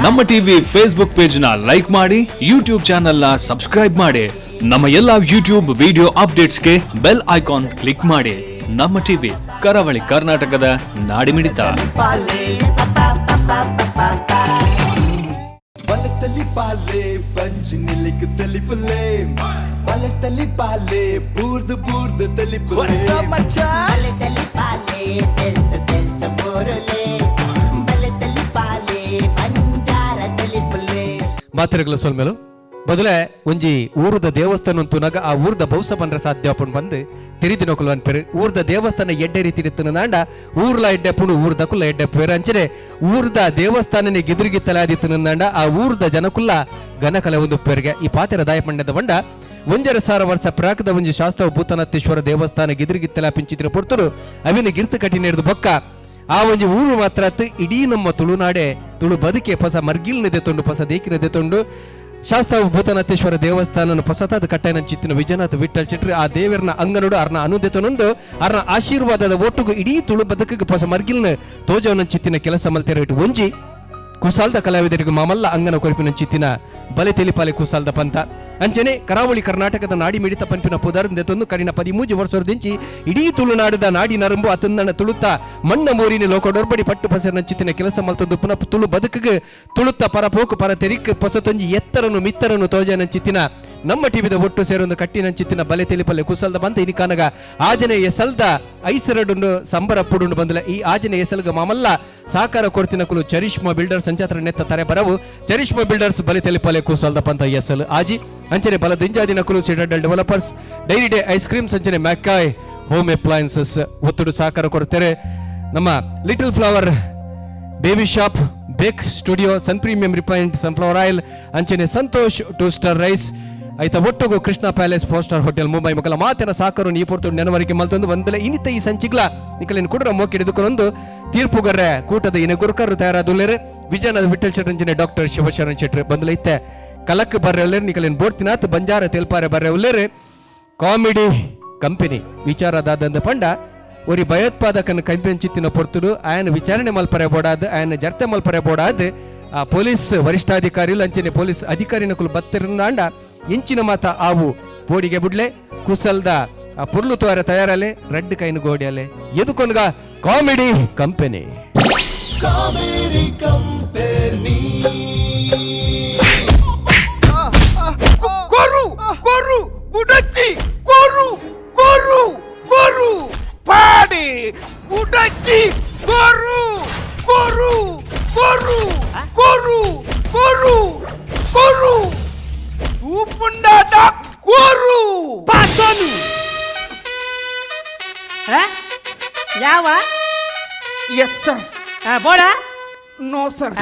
ನಮ್ಮ TV Facebook page ನ like ಮಾಡಿ, ಯೂಟ್ಯೂಬ್ ಚಾನೆಲ್ ನ ಸಬ್ಸ್ಕ್ರೈಬ್ ಮಾಡಿ. ನಮ್ಮ ಎಲ್ಲಾ ಯೂಟ್ಯೂಬ್ ವಿಡಿಯೋ ಅಪ್ಡೇಟ್ಸ್ಗೆ ಬೆಲ್ ಐಕಾನ್ ಕ್ಲಿಕ್ ಮಾಡಿ. ನಮ್ಮ ಟಿವಿ ಕರಾವಳಿ ಕರ್ನಾಟಕದ ನಾಡಿಮಿಡಿತ. ಮಾತಿರಗಲ ಸೋಲ್ಮೇಲು ಬದಲೇ ಒಂಜಿ ಊರದ ದೇವಸ್ಥಾನ ತುನಗ ಆ ಊರದ ಬೌಸ ಪಂಡ್ರ ಸಾಧ್ಯ ಬಂದು ತಿರಿದಿನೊಕಲು ಅನ್ಪೇರು. ಊರದ ದೇವಸ್ಥಾನ ಎಡ್ಡೆ ರೀತಿ ತಿರುತ್ತನಾಂಡ ಊರ್ಲ ಎಡ್ಡೆ ಪುಣು ಊರ್ದ ಕುಲ್ಲ ಎಡ್ಡೆ ಪೇರು ಅಂಚನೆ ಊರ್ದ ದೇವಸ್ಥಾನನೇ ಗಿದ್ರಿಗಿತ್ತಲಾದಿತ್ತನಾಂಡ ಆ ಊರ್ದ ಜನಕುಲ್ಲ ಗನಕಲೆ ಒಂದು ಪೇರಿಗೆ ಈ ಪಾತೆರ ದಾಯಪಂಡದ ಬಂಡ 1,000 ವರ್ಷ ಪ್ರಾಕದ ಒಂಜಿ ಶಾಸ್ತ್ರ ಭೂತನಾಥೇಶ್ವರ ದೇವಸ್ಥಾನ ಗಿದ್ರಿಗಿತ್ತಲ ಪಿಂಚಿತ್ರ ಪೊರ್ತರು ಅವಿನ ಗಿರ್ತ ಕಟ್ಟಿನೇರ್ದು ಬೊಕ್ಕ ಆ ಒಂಜಿ ಊರು ಮಾತ್ರ ಇಡೀ ನಮ್ಮ ತುಳುನಾಡೆ ತುಳು ಬದುಕೆ ಹೊಸ ಮರ್ಗಿಲ್ನದೆ ತೊಂಡು ಹೊಸ ದೇಕಿನದೆ ತೊಂಡು ಶಾಸ್ತ್ರ ಭೂತನಾಥೇಶ್ವರ ದೇವಸ್ಥಾನ ಹೊಸತಾದ ಕಟ್ಟೆನ ಚಿತ್ತಿನ ವಿಜಯನಾಥ ವಿಠಲ್ ಚಿಟ್ರಿ ಆ ದೇವರನ ಅಂಗನೋಡು ಅರ್ನ ಅನುದೆತನೊಂದು ಅರ್ನ ಆಶೀರ್ವಾದದ ಒಟ್ಟುಗು ಇಡೀ ತುಳು ಬದುಕಿಗೆ ಹೊಸ ಮರ್ಗಿಲ್ನ ತೋಜವನ ಚಿತ್ತಿನ ಕೆಲಸ ಮಲ್ತೆರ ಇಟ್ಟು ಒಂಜಿ ಕುಸಾಲ್ದ ಕಲಾವಿದರಿಗೆ ಮಾಮಲ್ಲ ಅಂಗನ ಕೊರಪಿನ ಚಿತ್ತಿನ ಬಲೆ ತೆಲಿಪಾಲೆ ಕುಸಾಲ್ದ ಪಂತ ಅಂಚನೆ ಕರಾವಳಿ ಕರ್ನಾಟಕದ ನಾಡಿ ಮಿಡಿತ ಪಂಪಿನ ಪುದರ್ದೆ ತಂದು ಕರಿನ 13 ವರ್ಷದಿಂಚಿ ಇಡೀ ತುಳುನಾಡದ ನಾಡಿ ನರಂಬು ಅತಂದನ ತುಳುತ್ತ ಮಣ್ಣ ಮೋರಿನ ಲೋಕಡೊರ್ಬಡಿ ಪಟ್ಟು ಪಸರನ ಚಿತ್ತಿನ ಕೆಲಸ ಮಲ್ತೊಂದು ಪುನಃ ತುಳು ಬದುಕಿಗೆ ತುಳುತ್ತ ಪರಪೋಕು ಪರ ತೆರಿಕ್ ಪೊಸತೊಂಜಿ ಎತ್ತರನು ಮಿತ್ತರನು ತೋಜನ ಚಿತ್ತಿನ ನಮ್ಮ ಟಿವಿದ ಒಟ್ಟು ಸೇರೊಂದು ಕಟ್ಟಿನ ಚಿತ್ತಿನ ಬಲೆ ತೆಲಿಪಲ್ಲೆ ಕುಸಲ್ದ ಬಂತ ಇನಿ ಕಾನಗ ಆಜನೆ ಎಸಲ್ದ ಐಸರಡುಂಡು ಸಂಬರ ಪುಡುಂಡು ಬಂದಲ ಈ ಆಜನೆ ಎಸಲ್ಗ ಮಾಮಲ್ಲ ಸಾಕಾರ ಕೊಡ್ತಿನ ಕುಲು ಚರಿಷ್ಮಾ ಬಿಲ್ಡರ್ಸ್ ಸಂಚಾತ್ರ ನೆತ್ತ ತಾರೆ ಬರವು ಚರಿಷ್ಮಾ ಬಿಲ್ಡರ್ಸ್ ಬಲೆ ತೆಲಿಪಲ್ಲೆ ಕುಸಲ್ದ ಪಂತ ಎಸಲ್ ಆಜಿ ಅಂಚನೆ ಬಲ ದಿಂಜಾದಿನ ಕುಲು ಸಿಡಲ್ developers dairy day ice cream ಸಂಚನೆ ಮ್ಯಾಕಾಯ್ ಹೋಮ್ ಅಪ್ಲಯನ್ಸಸ್ ಒತ್ತುಡು ಸಾಕಾರ ಕೊಡ್ತಾರೆ ನಮ್ಮ little flower baby shop bake studio sun premium refined sunflower oil ಅಂಚನೆ ಸಂತೋಷ್ 2 ಸ್ಟಾರ್ ರೈಸ್ ಐತ ಒಟ್ಟುಗು Krishna palace 4 star hotel Mumbai ಮಕ್ಕಳ ಮಾತಿನ ಸಾಕರು ನೀ ಪೊರ್ತು ನೆನವರಿಕೆ ಮಲ್ತೊಂದು ಒಂದಲೆ ಇನಿತ ಈ ಸಂಚಿಗ್ಲ ನಿಕಲಿನ ಕುಡ್ರ ಮೋಕೆ ಹಿಡಿದುಕೊಂಡೊಂದು ತೀರ್ಪುಗರ್ರೆ ಕೂಟದ ಇನ ಗುರುಕರು ತಯಾರಾದುಲ್ಲೇರು ವಿಜಯನಾಥ ವಿಠಲ್ ಶೆಟ್ರಂಜನೆ ಡಾಕ್ಟರ್ ಶಿವಶರಣ್ ಶೆಟ್ಟಿ ಬಂದಲ ಇತ್ತೆ ಕಲಕ್ ಬರ್ರೆ ಉಲ್ಲೇರು ನಿಕಲಿನ ಬೋಡ್ತಿನಾಥ್ ಬಂಜಾರ ತೆಲ್ಪಾರೆ ಬರ್ರೆ ಉಲ್ಲೇರು ಕಾಮಿಡಿ ಕಂಪನಿ ವಿಚಾರದಾದಂದ ಪಂಡ ಒರಿ ಭಯೋತ್ಪಾದಕನ ಕಂಪನಿ ಚಿತ್ತಿನ ಪೊರ್ತುಡು ಆಯನ ವಿಚಾರಣೆ ಮಲ್ಪರೆ ಬೋಡಾದ ಆಯನ ಜರ್ತೆ ಮಲ್ಪರೆ ಬೋಡಾದ ಆ ಪೊಲೀಸ್ ವರಿಷ್ಠಾಧಿಕಾರಿಗಳು ಅಂಚನೆ ಪೊಲೀಸ್ ಅಧಿಕಾರಿನ ಕುಲು ಬತ್ತಿರಂದಾಂಡ ಎಂಚಿನ ಮಾತ ಆವು ಬೋಡಿಗೆ ಬುಡ್ಲೆ ಕುಸಲ್ದ ಆ ಪುರ್ಲು ತೋರ ತಯಾರಲೆ ರೆಡ್ ಕೈನು ಗೋಡಿಯಲೆ ಎದುಕೊನ್ಗ ಕಾಮಿಡಿ ಕಂಪನಿ ಕೊರು ಕೊರು ಬುಡಚ್ಚಿ ಕೊರು ಕೊರು ಕೊರು ಪಾಡಿ ಬುಡಚ್ಚಿ ಕೊರು ಕೊರು ಕೊರು ಕೊರು ಕೊರು ಕೊರು ತೂಪುಂಡಾದ ಕೊರು ಪಾಸನು ಯಾವ ಎಸ್ ಸರ್ ಬೋಡ ನೋ ಸರ್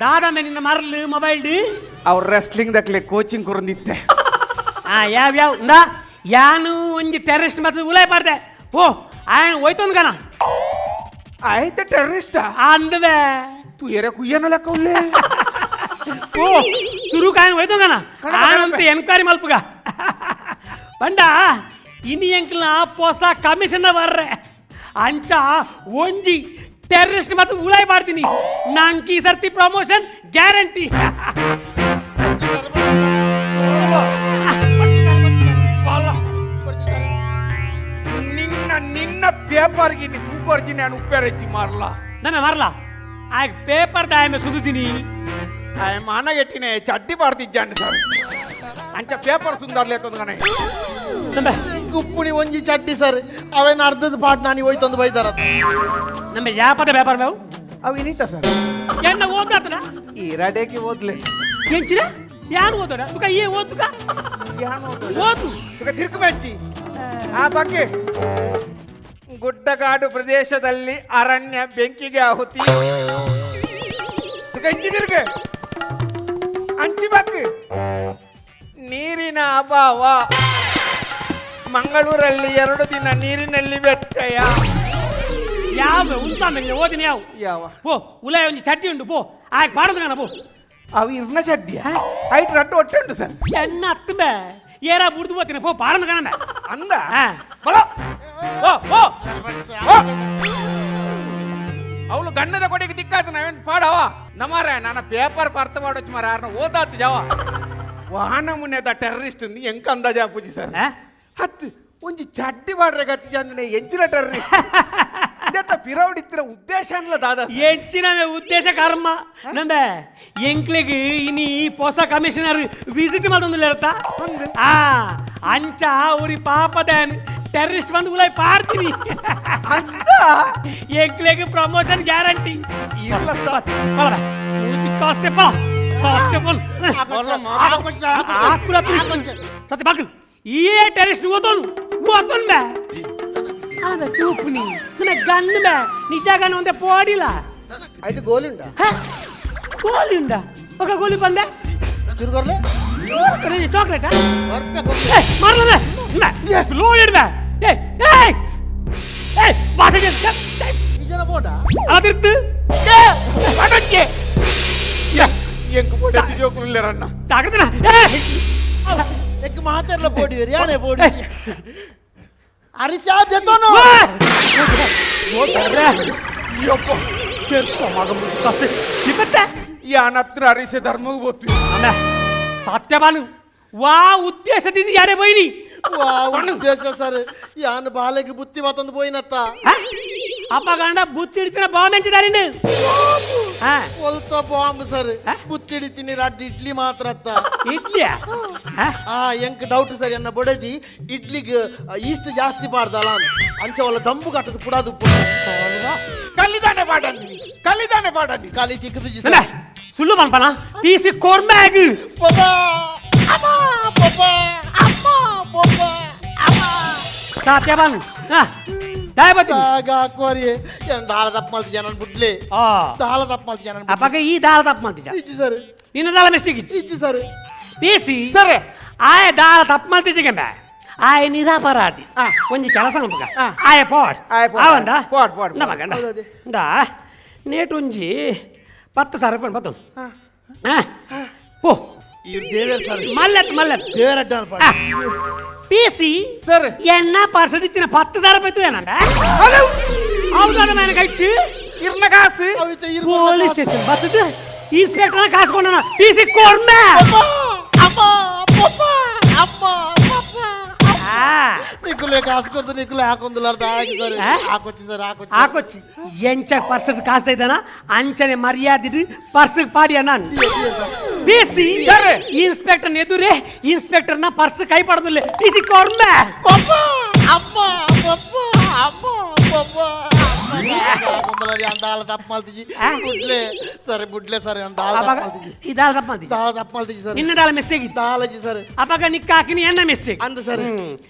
ದಾದ ಮೇಲಿನ ಮರಲು ಮೊಬೈಲ್ ಅವ್ರ ರೆಸ್ಲಿಂಗ್ ದಕ್ಲೆ ಕೋಚಿಂಗ್ ಕೊರಂದಿತ್ತೆ ಯಾವ ಯಾನು ಒಂಜಿ ಟೆರರಿಸ್ಟ್ ಮತ್ತೆ ಉಲಾಯ್ ಮಾಡ್ದೆ ಓ ಆಯ್ ಹೋಯ್ತೊಂದು ಗನ ಆಯ್ತ ಟೆರರಿಸ್ಟ್ ಅಂದವೆ ತು ಎರೆ ಕುಯ್ಯನ ಲೆಕ್ಕ ಉಲ್ಲೇ ಓ ಸುರು ಕಾಯ್ ಹೋಯ್ತೊಂದು ಗನ ಆನಂತ ಎನ್ಕ್ವೈರಿ ಮಲ್ಪುಗ ಬಂಡ ಇನಿ ಎಂಕ್ಲ ಪೊಸ ಕಮಿಷನ್ ಬರ್ರೆ ಅಂಚ ಒಂಜಿ ಟೆರರಿಸ್ಟ್ ಮತ್ತೆ ಉಲಾಯ್ ಮಾಡ್ತೀನಿ ನಂಗೆ ಈ ಸರ್ತಿ ಪ್ರಮೋಷನ್ ಗ್ಯಾರಂಟಿ ನಿನ್ನ ಪೇಪರ್ಗೆ ನೀ ತೂಪರ್ಜಿ ನಾನು ಉಪ್ಪೇರೆಚ್ಚಿ ಮಾರಲ್ಲ ನನ್ನ ಮಾರಲ್ಲ ಆ ಪೇಪರ್ ದಾಯಮೆ ಸುದುದಿನಿ ಮಾನಗೆಟ್ಟಿನೇ ಚಡ್ಡಿ ಪಾಡ್ತಿಜ್ಜಾಂಡ್ ಸರ್ ಅಂಚ ಪೇಪರ್ ಸುಂದರ್ಲೆ ತೊಂದ್ಗನೆ ಗುಪ್ಪುಣಿ ಒಂಜಿ ಚಡ್ಡಿ ಸರ್ ಅವೇನು ಅರ್ಧದ ಪಾಟ್ ನಾನು ಹೋಯ್ತೊಂದು ಬೈತಾರ ನಮ್ಮ ಯಾಪದ ಪೇಪರ್ ಮೇವು ಅವು ಇನ್ನಿತ ಸರ್ ಎನ್ನ ಓದಾತನ ಈ ರಡೇಗೆ ಓದ್ಲೆ ಎಂಚಿನ ಯಾನು ಓದೋಡ ತುಕ ಏ ಓದುಕ ಓದು ತುಕ ತಿರ್ಕು ಮೆಚ್ಚಿ ಆ ಬಗ್ಗೆ ಗುಡ್ಡಗಾಡು ಪ್ರದೇಶದಲ್ಲಿ ಅರಣ್ಯ ಬೆಂಕಿಗೆ ಆಹುತಿ ತುಕ ಇಂಚಿ ತಿರ್ಗೆ ಅಂಚಿ ಬಗ್ಗೆ ನೀರಿನ ಅಭಾವ ಮಂಗಳೂರಲ್ಲಿ 2 ದಿನ ನೀರಿನಲ್ಲಿ ವ್ಯತ್ಯಯ ಯಾವ ಉಂಟ ಮೇಲೆ ಓದಿನ ಯಾವ ಯಾವ ಪೋ ಉಲಾಯ ಒಂಜಿ ಚಡ್ಡಿ ಉಂಡು ಪೋ ಆಯ್ಕೆ ಮಾಡುದು ನಾನು ಪೋ ಅವು ಇರ್ನ ಚಡ್ಡಿಯ ಐಟ್ ರಟ್ಟು ಹೊಟ್ಟೆ ಉಂಟು ಸರ್ ಎನ್ನ ಹತ್ತಂಬೆ ಏರಾ ಬುಡ್ದು ಹೋಗ್ತೀನಿ ಪೋ ಪಾಡಂದು ಕಾಣಂಬೆ ಅಂದ ಬಲ ಓ ಓ ಅವಳು ಗಣ್ಣದ ಕೊಡಿಗೆ ದಿಕ್ಕಾತು ನಾವೇನು ಪಾಡವ ನಮಾರ ನನ್ನ ಪೇಪರ್ ಬರ್ತ ಮಾಡೋಚ್ ಮಾರ ಯಾರನ್ನ ಓದಾತು ಜಾವ ವಾಹನ ಮುನ್ನೆದ ಟೆರರಿಸ್ಟ್ ನೀ ಎಂಕ ಅಂದಾಜ ಪೂಜಿ ಸರ್ ಹತ್ತು ಒಂಜಿ ಚಡ್ಡಿ ಬಾಡ್ರೆ ಗತಿ ಅಂದ್ರೆ ಎಂಚಿನ ಟೆರರಿಸ್ಟ್ ಇದೆತ್ತ ಪಿರೌಡಿತ್ತಿನ ಉದ್ದೇಶ ಅನ್ಲ ದಾದ ಎಂಚಿನ ಉದ್ದೇಶ ಕರ್ಮ ನಂದೆ ಎಂಕ್ಲೆಗ್ ಇನಿ ಹೊಸ ಕಮಿಷನರ್ ವಿಸಿಟ್ ಮಾಡೋದಿಲ್ಲ ಇರತ್ತಾ ಆ ಅಂಚ ಅವ್ರಿ ಪಾಪದ ಟೆರರಿಸ್ಟ್ ಬಂದು ಉಲಾಯ್ ಪಾರ್ತೀನಿ ಅಂತ ಎಂಕ್ಲೆಗ್ ಪ್ರಮೋಷನ್ ಗ್ಯಾರಂಟಿ ಇಲ್ಲ ಸರ್ ಕಾಸ್ತೆ ಪಾ ಸಾಕ್ತೆ ಪೋನ್ ಸತ್ಯ ಬಾಕಲ್ ಈ ಟೆರರಿಸ್ಟ್ ಓದೋನ್ ಬೇ ಅದ ತೂಪ್ನಿ ನನ್ನ ಗನ್ ಬೇ ನಿಜ ಗನ್ ಒಂದೇ ಪೋಡಿಲ್ಲ అయితే గోలి ఉందా ಗೋಲಿ ಉಂಡ ఒక ಗೋಲಿ ಬಂದೆ తిరుగొర్లే ಚಾಕ್ಲೇಟ್ వర్పే కొర్లే ಮಾರ್ಲೇ ಲೋಡ್ ಇಡ್ಬೇ ಬಾಸೆ ఇజన పోడా ಅದಿರ್ತು ಅದಕ್ಕೆ ಎಂಕ ಪೋಡಿ ಜೋಕುಲ್ಲರನ್ನ ತಾಗದನ ఎక్కి మాతర్ల పోడి యానే పోడి అరిసా దెతోను ಈ ಅನತ್ರ ಅರಿಸೆ ಧರ್ಮಕ್ಕೆ ಹೋಗ್ತೀವಿ ಸತ್ಯವಾನು ವಾ ಉದ್ದೇಶದಿಂದ ಯಾರೇ ಬೈನಿ ಉದ್ದೇಶ ಸರ್ ಯಾನ್ ಬಾಲೆಗೆ ಬುತ್ತಿ ಮತ್ತೊಂದು పోయినತ್ತ ಅಪ್ಪ ಗಂಡ ಬುತ್ತಿ ಹಿಡಿತಿನ ಬಾಂಬ್ ಹೆಂಚಿದಾರಿಂಡು ಹೊಲ್ತ ಬಾಂಬ್ ಸರ್ ಬುತ್ತಿ ಹಿಡಿತೀನಿ ರಡ್ಡು ಇಡ್ಲಿ ಮಾತ್ರ ಅತ್ತ ಇಡ್ಲಿಯಾ ಎಂಕ್ ಡೌಟ್ ಸರ್ ಎನ್ನ ಬೊಡೆದಿ ಇಡ್ಲಿಗೆ ಈಸ್ಟ್ ಜಾಸ್ತಿ ಪಾಡ್ದಲ್ಲ ಅಂಚ ಒಲ್ಲ ದಂಬು ಕಟ್ಟದು ಪುಡಾದು ಕಲ್ಲಿದಾನೆ ಪಾಡಂದಿ ಕಾಲಿ ತಿಕ್ಕದು ಸುಳ್ಳು ಬಂಪನ ಪೀಸಿ ಕೋರ್ಮ್ಯಾಗ್ ಸತ್ಯವಾನು ಕೋರಿ ದಾಳ ತಪ್ಪ ಮಲ್ತಿ ಜನ ಬುಡ್ಲೆ ದಾಳ ತಪ್ಪ ಮಲ್ತಿ ಜನ ಅಪ್ಪಾಗ ಈ ದಾಳ ತಪ್ಪು ಮಾಡ್ತಿದ್ದ ಇಜ್ಜಿ ಸರ್ ನಿನ್ನ ದಾಳ ಮಿಸ್ಟೇಕ್ ಇಚ್ಚಿ ಇಜ್ಜಿ ಸರ್ ಪೀಸಿ ಸರ್ ಆಯ ದಾಳ ತಪ್ಪು ಮಾಡ್ತಿದ್ದೆ ಆಯ ನಿರಾಪರಾಧಿ ಒಂಜಿ ಕೆಲಸ ನಮಗ ಆಯ ಪಾಡ್ ಆವಂದ ಪಾಡ್ ನಮಗಂಡ ದಾ ನೇಟ್ ಒಂಜಿ 10,000 ರೂಪಾಯಿ ಬತ್ತು ಓ ದೇವೇರ್ ಸರ್ ಮಲ್ಲೆತ್ ದೇವೇರ್ ಅಡ್ಡ ಪೀಸಿ ಸರ್ ಎನ್ನ ಪಾರ್ಸಲ್ ಇತ್ತಿನ 10,000 ರೂಪಾಯಿ ತು ಏನಂದ ಹೌದಾದ ಮನೆ ಕೈಟ್ ಇರ್ನ ಕಾಸು ಪೊಲೀಸ್ ಸ್ಟೇಷನ್ ಬರ್ತದ ಇನ್ಸ್ಪೆಕ್ಟರ್ ಕಾಸು ಕೊಂಡನ ಪೀಸಿ ಕೋರ್ಮೆ నీకులే కాసుకొద్దు నీకులే ఆకొందులాడు ఆగి సరే ఆకొచ్చి సరే ఆకొచ్చి ఎంచ పర్సెంట్ కాస్త ఇదనా అంచనే మర్యాద పర్సు పాడి అన్నాను బీసి ఇన్స్పెక్టర్ ఎదురే ఇన్స్పెక్టర్ నా పర్సు కై పడదులే బీసి కోర్మే అమ్మా అందాల తప్పమల్తిజి బుడ్లే సరే అందాల తప్పమల్తిజి ఇదాల తప్పమల్తిజి దాల తప్పమల్తిజి సరే ನಿನ್ನದಾಲ ಮಿಸ್ಟೇಕ್ ಇತ್ತು దాలజಿ సరే ಅವಾಗ ನಿಕ್ಕಾಕಿನಿ ಎನ್ನ ಮಿಸ್ಟೇಕ್ ಅಂದ ಸರ್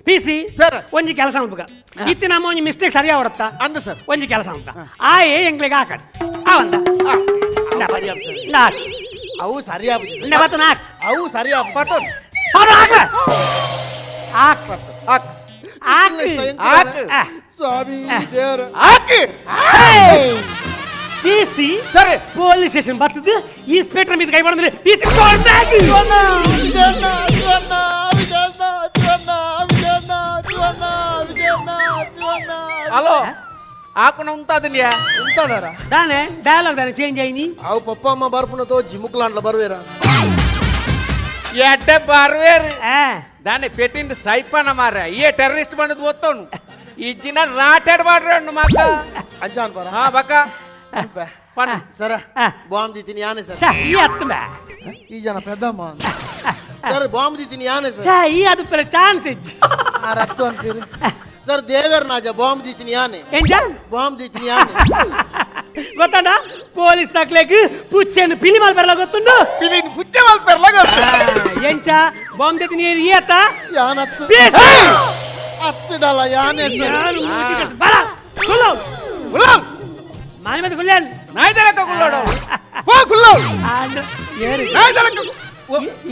ಪಿಸಿ ಸರ್ ಒಂಜಿ ಕೆಲಸ ಅನ್ಪಗ ಇತ್ತಿ ನಮ್ಮ ಒಂಜಿ ಮಿಸ್ಟೇಕ್ ಸರಿಯಾ ಹೊಡತ್ತ ಅಂದ ಸರ್ ಒಂಜಿ ಕೆಲಸ ಅಂತ ಆಯೇ ಎಂಗ್ಲಿಗೆ ಹಾಕಡಿ ಅವಂದ ಅವು ಸರಿಯಾಗಿ ಬತ್ತು ನಾಕ್ ಅವು ಸರಿಯಾಗಿ ಸ್ವಾಮಿ ದೇವರ ಪಿಸಿ ಸರಿ ಪೊಲೀಸ್ ಸ್ಟೇಷನ್ ಬರ್ತದೆ ಇನ್ಸ್ಪೆಕ್ಟರ್ మీద ಕೈ ಮಾಡಿದ್ರೆ ಪಿಸಿ హలో ఆకున ఉంటదిలే ఉంటాడారా దానే డైలాగ్ దానే చేంజ్ అయ్యి అవు పప్ప అమ్మ బర్పునతో జిమ్ముకులాంట్ల బరువేరా ఎడ్డ బరువేరు దాన్ని పెట్టింది సైపన మార ఏ టెర్రరిస్ట్ బండి పోతాను ఇచ్చిన రాటాడు పడరాడు మాకు అంచాన్ పరా బక్క పని సరే బాంబు తిని యానే సార్ ఈ అత్తమే ఈ జన పెద్దమ్మ సరే బాంబు తిని యానే సార్ ఈ ಅದು ಪರ ಚಾನ್ಸ್ ಇಚ್ಚ ಆ ರಕ್ತ ಅಂತೀರಿ ಸರ್ ದೇವರ ನಾಜ ಬಾಂಬ್ ದಿತಿನಿ ಯಾನೆ ಎಂಜ ಬಾಂಬ್ ದಿತಿನಿ ಯಾನೆ ಗೊತ್ತಣ್ಣ ಪೊಲೀಸ್ ತಕ್ಲೆಗ್ ಪುಚ್ಚೆನು ಪಿಲಿ ಮಾಲ್ ಬರಲ ಗೊತ್ತುಂಡು ಪಿಲಿನ್ ಪುಚ್ಚೆ ಮಾಲ್ ಬರಲ ಗೊತ್ತು ಎಂಚ ಬಾಂಬ್ ದಿತಿನಿ ಏತ ಯಾನತ್ತು ಅತ್ತದಲ್ಲ ಯಾನೆ ಸರ್ ಬರ ಕುಲ್ಲೋ ಮಾನಿ ಮತ ಕುಲ್ಲೇನ್ ನಾಯಿ ದಲಕ ಕುಲ್ಲೋಡು ಪೋ ಕುಲ್ಲೋ ಏರಿ ನಾಯಿ ದಲಕ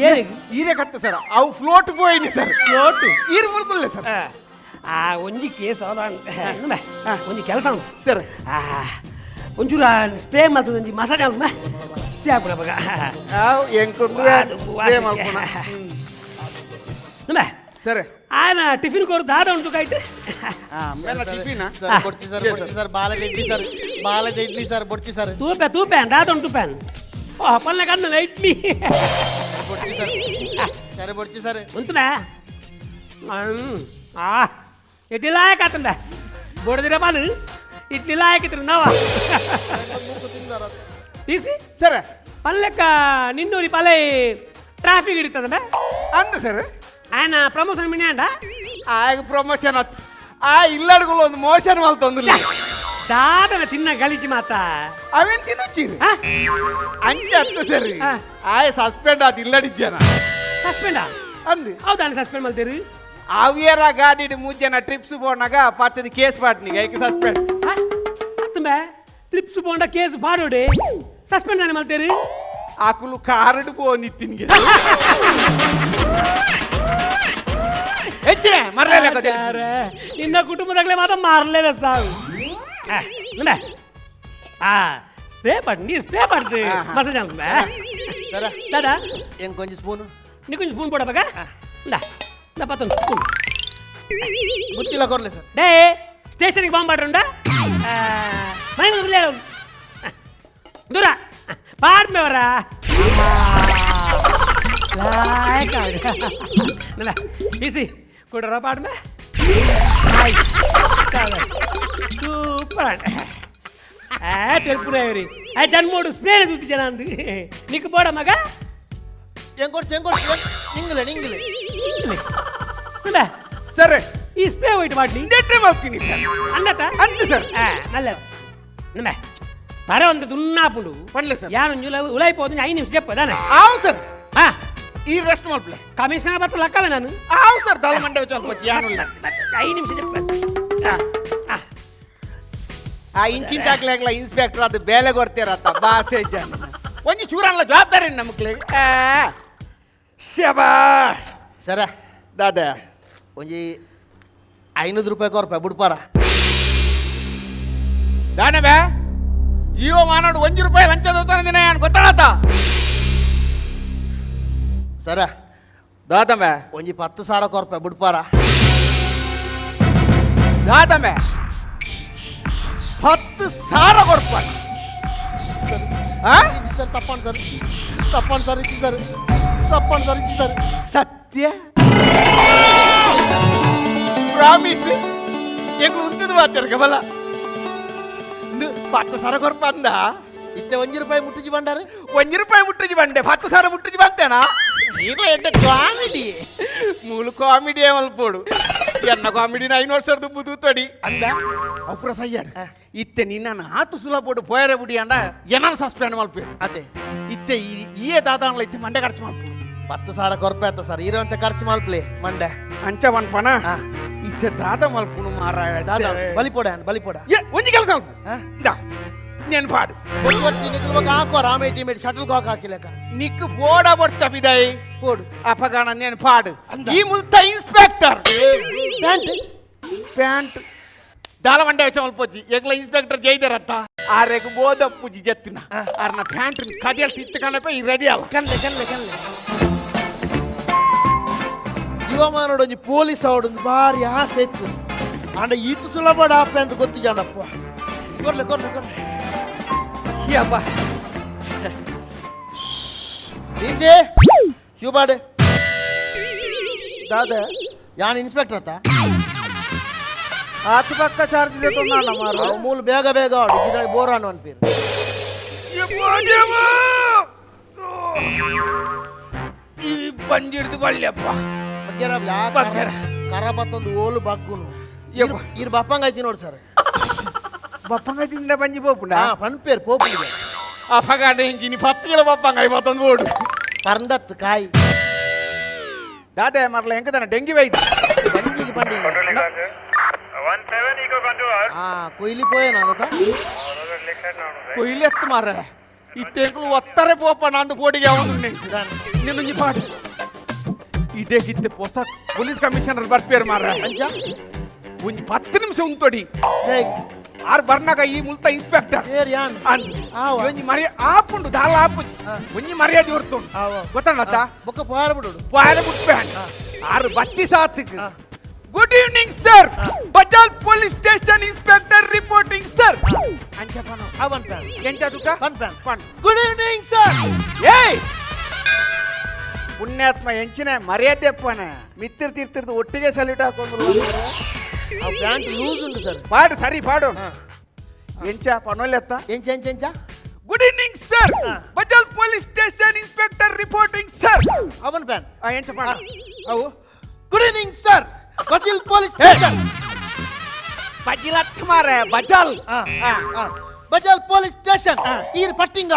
ಏರಿ ಈರೆ ಕತ್ತ ಸರ್ ಅವು ಫ್ಲೋಟ್ పోయింది ಸರ್ ಫ್ಲೋಟ್ ಈರ್ ಮುಲ್ಕುಲ್ಲೆ ಸರ್ ಆ ಒಂಜಿ ಕೇಸ್ ಒಂಜಿ ಕೆಲಸ ಉಂಟು ಸರ್ ಒಂಚೂರ ಸ್ಪ್ರೇ ಮಾಡ್ತದೆ ಒಂಜಿ ಮಸಾಜ್ ಆಗುದ ಸ್ಯಾಪುರ ಬಗ ಎಂಕೊಂದು ಸ್ಪ್ರೇ ಮಾಡ್ಕೋಣ ನಮ್ಮೆ ಸರ್ ఆయన ಟಿಫಿನ್ ಕೊಡು ದಾದ ಉಂಟು ಕೈಟ್ ಆಮೇಲೆ ಟಿಫಿನ್ ಸರ್ ಬೊಡ್ಚಿ ಸರ್ ಬೊಡ್ಚಿ ಸರ್ ಬಾಲದ ಇಡ್ಲಿ ಸರ್ ಬಾಲದ ಇಡ್ಲಿ ಸರ್ ಬೊಡ್ಚಿ ಸರ್ ತೂಪೆ ದಾದ ಉಂಟು ಪ್ಯಾನ್ ಓ ಪಲ್ಲೆ ಕಣ್ಣು ಇಡ್ಲಿ ಬೊಡ್ಚಿ ಸರ್ ಸರ್ ಬೊಡ್ಚಿ ಸರ್ ಉಂಟುನಾ ಇಡ್ಲಿ ಲಾಯಕ್ ಆತಂದ ಬೊಡದಿರ ಬಾಲು ಇಡ್ಲಿ ಲಾಯಕ್ ಇತ್ತು ನಾವ ಈಸಿ ಸರ್ ಪಲ್ಲೆಕ್ಕ ನಿನ್ನೂರಿ ಪಲ್ಲೆ ಟ್ರಾಫಿಕ್ ಹಿಡಿತದ ಅಂದ ಸರ್ ఆయన ప్రమోషన్ మినాండ ಆಗ ಪ್ರಮೋಷನ್ ಆತ್ ಆ ಇಲ್ಲಡ್ಗಳು ಒಂದು ಮೋಷನ್ ಮಾಲ್ ತೊಂದಿಲ್ಲ దాదన తిన్న గలిచి మాత ಅವೇನ್ ತಿನ್ನೊಚ್ಚಿರಿ ಅಂಚೆ ಅತ್ತ ಸರಿ ಹಾ. ಆಯ ಸಸ್ಪೆಂಡ್ ಆತ್ ಇಲ್ಲಡಿಜ್ಜನ సస్పెండా ಅಂದು అవుదాని సస్పెండ్ మల్తేరు ಅವಿಯರ ಗಾಡಿ ಮೂಜನ ಟ್ರಿಪ್ಸ್ పోనాಗ ಪತ್ತದ ಕೇಸ್ ಪಾಟ್ನಿಗೆ ಐಕ ಸಸ್ಪೆಂಡ್ అత్తుంబే ట్రిప్స్ పోండా కేసు పాడోడే సస్పెండ్ అని మల్తేరు ಆಕುಲು ಕಾರಡು పోನಿತ್ತಿನ್ಗೆ ಹೆಚ್ಚಿನ ಮರ್ಲೆಲ್ಲ ನಿನ್ನ ಕುಟುಂಬದಾಗಲೇ ಮಾತ್ರ ಮಾರಲೇದ ಸಾವು ಸ್ಪ್ರೇ ಪಡ್ ನೀ ಸ್ಪ್ರೇ ಪಡ್ದು ಮಸಾಜ್ ಅನ್ಕೊಂಬ ಸರ ದಾದಾ ಹೆಂಗ್ ಕೊಂಚ ಸ್ಪೂನು ನೀ ಕೊಂಚ ಸ್ಪೂನ್ ಕೊಡಬೇಕಾ ಇಂದ ಪತ್ತೊಂದು ಸ್ಪೂನ್ ಗೊತ್ತಿಲ್ಲ ಕೊರ್ಲೆ ಸರ್ ಡೇ ಸ್ಟೇಷನ್ಗೆ ಬಾಂಬ್ ಮಾಡ್ರುಂಡ ಮೈನ್ ದೂರ ಪಾಡ್ಮೇವರ ಈಸಿ ಕೊಡ್ರ ಪಾಡ್ಮೆ సూపర్ తెలుపురేవరి ఆ జన్మోడు స్ప్రే చూపించాను అంది నీకు పోడా మగ ಹೆಂಗ್ ಕೊಡ್ಸಿ ನಿಂಗ್ಲೆ ನಿಂಗ್ಲೆ ಸರ್ ఈ స్ప్రే వైట్ వాటిని ಇಂಡೆಟ್ರೆ ಮಾಡ್ತೀನಿ ಸರ್ అన్నట ಅಂದ ಸರ್ నల్లదు నిమ్మ మరే ಒಂದು దున్నాపుడు పనిలే సార్ యాను ఉలైపోతుంది 5 నిమిషం చెప్పదాన అవును ಸರ್ ಈ ರೆಸ್ಟ್ ಮಾಡ್ಪ್ಲೆ కమిషనర్ బత్త లక్కవే ನಾನು అవును ಸರ್ ದಳ ಮಂಡೆ ಸ್ವಲ್ಪ ಯಾನು 5 ನಿಮಿಷ చెప్ప ಆ ಇಂಚಿಂತಾಗ್ಲಾಗ್ಲ ಇನ್ಸ್ಪೆಕ್ಟರ್ ಅದು ಬೇಲೆ ಕೊಡ್ತೀರತ್ತ ಬಾಸೆ ಜನ ಒಂಜಿ ಚೂರಲ್ಲ ಜವಾಬ್ದಾರಿ ನಮಕ್ಲೆ ಶಬಾ ಸರ ದಾದ ಒಂಜಿ 500 ರೂಪಾಯಿ ಕೊರ್ಪ ಬಿಡ್ಪಾರ ದಾನಬೆ ಜೀವ ಮಾನೋಡು 1 ರೂಪಾಯಿ ಲಂಚ ದೋತಾನೆ ಗೊತ್ತಾಳತ್ತ ಸರ ದಾದಮೆ ಒಂಜಿ 10,000 ಕೊರ್ಪ ಬಿಡ್ಪಾರ ದಾದಮೆ 10,000 ಕೊಡ್ಪಾರ ಸರ್ ತಪ್ಪನ್ ಸರ್ ತಪ್ಪನ್ ಸರ್ ಇಚ್ಚಿ ಸರ್ ತಪ್ಪನ್ ಸರ್ ಇಚ್ಚಿ ಸರ್ ಸತ್ಯ ಪ್ರಾಮಿಸ್ ಎಂಗ್ ಉಂಟದು ಮಾತಾಡ್ಕ ಬಲ 10,000 ಕೊಡ್ಪ ಅಂದ ಇತ್ತೆ 1 ರೂಪಾಯಿ ಮುಟ್ಟಿಜಿ ಬಂಡಾರೆ 1 ರೂಪಾಯಿ ಮುಟ್ಟಿಜಿ ಬಂಡೆ 10,000 ಮುಟ್ಟಿಜಿ ಬಂತೇನಾ ಈಗ ಎಂತ ಕಾಮಿಡಿ ಮೂಲ ಕಾಮಿಡಿ ಮಲ್ಪೋಡು ಎನ್ನ ಕಾಮಿಡಿನ 5 ವರ್ಷದ ದುಂಬುದು ತೊಡಿ ಅಂದ ಅಪುರ ಸಯ್ಯಾಡ ಇತ್ತೆ ನಿನ್ನ ಆತು ಸುಲ ಪೋಡು ಪೋಯರೆ ಬುಡಿ ಅಂಡ ಏನನ ಸಸ್ಪೆಂಡ್ ಮಲ್ಪೆ ಅದೇ ಇತ್ತೆ ಈ ದಾದಾನ್ಲ ಇತ್ತೆ ಮಂಡೆ ಖರ್ಚು ಮಲ್ಪು 10,000 ಕೊರ್ಪ ಆಯ್ತ ಸರ್ ಇರುವಂತ ಖರ್ಚು ಮಲ್ಪ್ಲೆ ಮಂಡೆ ಅಂಚ ಮನ್ಪನ ಇತ್ತೆ ದಾದ ಮಲ್ಪುನು ಮಾರಾಯ ದಾದಾ ಬಲಿಪೋಡ ಒಂಜಿ ಕೆಲಸ ಮಲ್ಪು నేను పాడు ಹಾಕೋ ರಾಮೇ ಟೀಮೇಟ್ ಶಟಲ್ ಕಾಕ್ ಹಾಕಿಲೆಕ್ಕ నీకు పోడబొచ్చ బిదాయి పోడు అపగాన నేను పాడు ఈ ముల్త ఇన్స్పెక్టర్ ప్యాంట్ దాలమండే వచ్చి ఎగ్ల ఇన్స్పెక్టర్ జైదరత్త ఆ రేగు బోదప్పుజి జత్తిన ఆర్న ప్యాంట్ కదియల్ తిత్తకండపై రెడీ అಲ್ಲ ಕನ್ಲೆ ಜೀವಮಾನೋಡು ಒಂಜಿ ಪೊಲೀಸ್ ಅವಡು ಬಾರಿ ಆಸೆ ಇತ್ತು ಅಂಡ ಈತು ಸುಲಭ ಆಪೆ ಅಂತ ಗೊತ್ತಿಜಾಂಡಪ್ಪ ಕೊರ್ಲೆ ಅಬ್ಬಾ ಡಿಸಿ ಶಿವಬಾಡೆ ದಾದ ಯಾನ್ ಇನ್ಸ್ಪೆಕ್ಟರ್ ಅತ್ತ ಆತು ಪಕ್ಕ ಚಾರ್ಜ್ ದೇತೊಂದಾಣ ಮಾರು ಮೂಲ ಬೇಗ ಆಡು ಗಿಡ ಬೋರಾನು ಅನ್ಪೀರ್ ಈ ಬಂಜಿಡ್ದು ಬಳ್ಳಿಯಪ್ಪ ಬಗ್ಗೆರ ಕರ ಬತ್ತೊಂದು ಓಲು ಬಗ್ಗುನು ಇರ್ ಬಪ್ಪಂಗ ಐತಿ ನೋಡಿ ಸರ್ ಬಪ್ಪಂಗ ತಿಂದ ಬಂಜಿ ಪೋಪುಂಡ ಪನ್ಪೇರ್ ಪೋಪುಂಡ ಅಪಗಾಡ ಹಿಂಗಿನಿ 10 ಕಿಲೋ ಬಪ್ಪಂಗ 51 ಓಡು ಪರಂದತ್ ಕಾಯಿ ದಾದೆ ಮರ್ಲ ಹೆಂಗದನ ಡೆಂಗಿ ವೈದ್ಯ ಬಂಜಿಗೆ ಬಂಡಿ ಕೊಯ್ಲಿ ಪೋಯೇನ ಕೊಯ್ಲಿ ಎತ್ತು ಮಾರ ಇತ್ತೆಂಕಲು ಒತ್ತರೆ ಪೋಪ ನಂದು ಪೋಡಿಗೆ ಅವನು ನಿನ್ನ ಪಾಡು ಇದೇ ಗಿತ್ತೆ ಹೊಸ ಪೊಲೀಸ್ ಕಮಿಷನರ್ ಬರ್ಪೇರು ಮಾರ ಅಂಚ ಒಂಜಿ 10 ನಿಮಿಷ ಉಂಟೊಡಿ ಆರ್ ಬರ್ನಾಗ ಈ ಮುಲ್ತ ಇನ್ಸ್ಪೆಕ್ಟರ್ ಏರ್ ಯಾನ್ ಒಂಜಿ ಮರ್ಯಾದೆ ಆಪುಂಡು ದಾಲ ಆಪುಜಿ ಒಂಜಿ ಮರ್ಯಾದೆ ಹೊರ್ತುಂಡು ಗೊತ್ತಾಣತ್ತ ಬೊಕ್ಕ ಪೋಯಾರ ಬಿಡು ಪಾಯಲ ಬಿಟ್ಪೆ ಆರು ಬತ್ತಿ ಸಾತಿಕ್ good evening sir Bajal police station inspector reporting sir ಅಂಚಪನ ಅವನ್ ಪ್ಯಾನ್ ಎಂಚ ದುಕ ಪನ್ ಪ್ಯಾನ್ ಪನ್ ಗುಡ್ ಈವ್ನಿಂಗ್ ಸರ್ ಏಯ್ ಪುಣ್ಯಾತ್ಮ ಎಂಚಿನ ಮರ್ಯಾದೆ ಅಪ್ಪನ ಮಿತ್ತಿರ್ತಿರ್ತಿರ್ದು ಒಟ್ಟಿಗೆ ಸಲ್ಯೂಟ್ ಹಾಕೊಂಡು ಆ ಪ್ಯಾಂಟ್ ಲೂಸ್ ಉಂಟು ಸರ್ ಪಾಡು ಸರಿ ಪಾಡು ಎಂಚ ಪನೊಲ್ಲೆತ್ತ ಎಂಚ ಎಂಚ ಎಂಚ good evening sir Bajal police station inspector reporting sir ಅವನ್ ಪ್ಯಾನ್ ಎಂಚ ಪಾಡ ಅವು good evening sir Bajil police station ಬಜಿಲತ್ ಮಾರೆ ಬಜಾಲ್ ಬಜಾಲ್ ಪೊಲೀಸ್ ಸ್ಟೇಷನ್ ಈರ್ ಪಟ್ಟಿಂಗ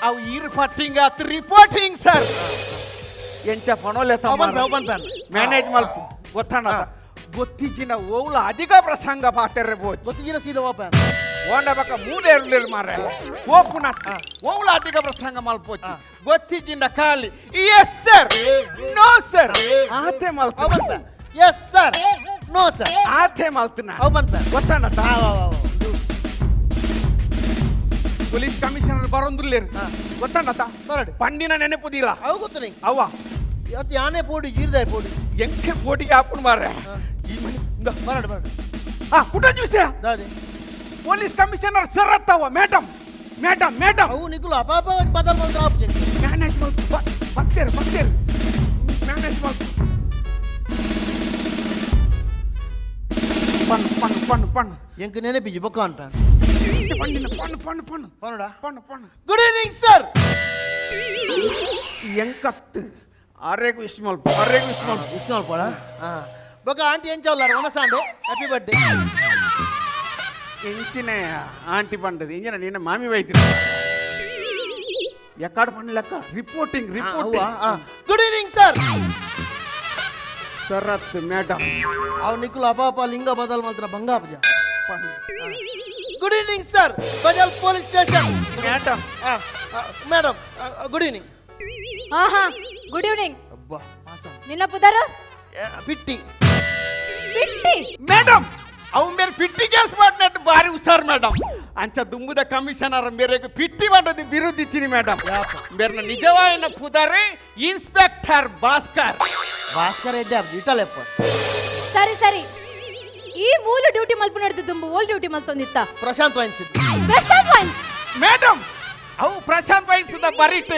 ಅವು ಈರ್ ಫಟ್ಟಿಂಗ್ ಆತ್ ರಿಪೋರ್ಟಿಂಗ್ ಸರ್ ಎಂಚ ಪನೊಲ್ಲೆತ್ತ ಅವನ್ ಪ್ಯಾನ್ ಮ್ಯಾನೇಜ್ ಮಲ್ಪು ಗೊತ್ತಾಣ ಗೊತ್ತಿಜ್ಜಿನ ಓವುಲ ಅಧಿಕ ಪ್ರಸಂಗ ಪಾತೆರ್ರೆ ಬೋಚ್ ಗೊತ್ತಿಗಿರ ಸೀದಾ ಪ್ಯಾನ್ ಓಂಡ ಬಕ್ಕ ಮೂಡೆ ಇರ್ಲಿಲ್ಲ ಮಾರೆ ಓಪುನ ಓವುಲ ಅಧಿಕ ಪ್ರಸಂಗ ಮಲ್ಪೋಚ್ ಗೊತ್ತಿಜ್ಜಿನ ಖಾಲಿ ಎಸ್ ಸರ್ ನೋ ಸರ್ ಆತೆ ಮಲ್ಪ ಅವನ್ ಪ್ಯಾನ್ ಎಸ್ ಸರ್ ನೋ ಸರ್ ಆತೆ ಮಲ್ತನ ಅವನ್ ಪ್ಯಾನ್ ಗೊತ್ತಾಣ ಪೊಲೀಸ್ ಕಮಿಷನರ್ ಬರೋಂದಿಲ್ಲ ಗೊತ್ತಾಣ ಬರಡಿ ಪಂಡಿನ ನೆನಪುದಿಲ್ಲ ಅವು ಗೊತ್ತು ನಿಂಗೆ ಅವ್ವ ಇವತ್ತು ಯಾನೇ ಪೋಡಿ ಜೀರ್ದಾಯ್ ಪೋಡಿ ಎಂಕೆ ಪೋಟಿಗೆ ಹಾಪುನ್ ಮಾರೆ ಈ ಮನೆ ಬರಡಿ ಬರಡಿ ಕುಟ ವಿಷಯ ದಾದಿ ಪೊಲೀಸ್ ಕಮಿಷನರ್ ಸರ್ ಅತ್ತವ ಮೇಡಮ್ ಮೇಡಮ್ ಮೇಡಮ್ ಅವು ನಿಗುಲು ಅಪಾಪ ಬದಲ್ ಬಂದ್ರೆ ಆಪ್ ಮ್ಯಾನೇಜ್ ಬತ್ತೇರು ಮ್ಯಾನೇಜ್ ಪಣ್ಣು ಪಣ್ಣು ಪಣ್ಣು ಪಣ್ಣು ಎಂಕ್ ನೆನಪಿಜಿ ಬೊಕ್ಕ ಅಂತ ಪಣ್ಣಿನ ಪಣ್ಣು ಪಣ್ಣು ಪಣ್ಣು ಪನ್ನಡ ಪಣ್ಣು ಪಣ್ಣು ಗುಡ್ ಈವ್ನಿಂಗ್ ಸರ್ ಎಂಕತ್ತು ಆರೇಗು ಇಸ್ಮಾಲ್ ಇಸ್ಮಾಲ್ ಪೋಡ ಬೊಕ್ಕ ಆಂಟಿ ಎಂಚವಲ್ಲಾರ ಒನಸಾಂಡೆ ಹ್ಯಾಪಿ ಬರ್ಡೇ ಎಂಚಿನ ಆಂಟಿ ಪಂಡದು ಇಂಜಿನ ನಿನ್ನ ಮಾಮಿ ವೈದ್ಯರು ಎಕ್ಕಾಡು ಪಣ್ಣ ಲೆಕ್ಕ ರಿಪೋರ್ಟಿಂಗ್ ಗುಡ್ ಈವ್ನಿಂಗ್ ಸರ್ ಸರತ್ ಮೇಡಮ್ ಅವು ನಿಖುಲ್ ಅಪಾಪ ಲಿಂಗ ಬದಲ್ ಮಾತ್ರ ಬಂಗಾಪಜ good evening sir Bajal police station madam madam good evening ಆಹಾ ಗುಡ್ ಈವ್ನಿಂಗ್ ಅಬ್ಬಾ ನಿನ್ನ ಪುದರು ಪಿಟ್ಟಿ ಬಿಟ್ಟಿ ಮೇಡಮ್ ಅವು ಮೇರೆ ಪಿಟ್ಟಿ ಕೇಸ್ ಮಾಡಿನಟ್ಟು ಭಾರಿ ಹುಷಾರ್ ಮೇಡಮ್ ಅಂಚ ದುಂಬುದ ಕಮಿಷನರ್ ಮೇರೆಗೆ ಪಿಟ್ಟಿ ಮಾಡೋದು ಬಿರುದಿತ್ತೀನಿ ಮೇಡಮ್ ಮೇರ್ನ ನಿಜವಾಯಿನ ಪುದರೆ ಇನ್ಸ್ಪೆಕ್ಟರ್ ಭಾಸ್ಕರ್ ಭಾಸ್ಕರ್ ಎಡ್ಡೆ ಇಟಲೆಪ್ಪ ಸರಿ ಸರಿ ಈ ಮೂಲ ಡ್ಯೂಟಿ ಮಲ್ಪ ನಡೆದಿದ್ದು ಓಲ್ ಡ್ಯೂಟಿ ಮಲ್ತೊಂದಿತ್ತ ಪ್ರಶಾಂತ್ ವೈನ್ಸಿದ್ದು ಪ್ರಶಾಂತ್ ವೈನ್ಸ್ ಮೇಡಮ್ ಅವು ಪ್ರಶಾಂತ್ ವಹಿಸಿದ ಬರೀಟ್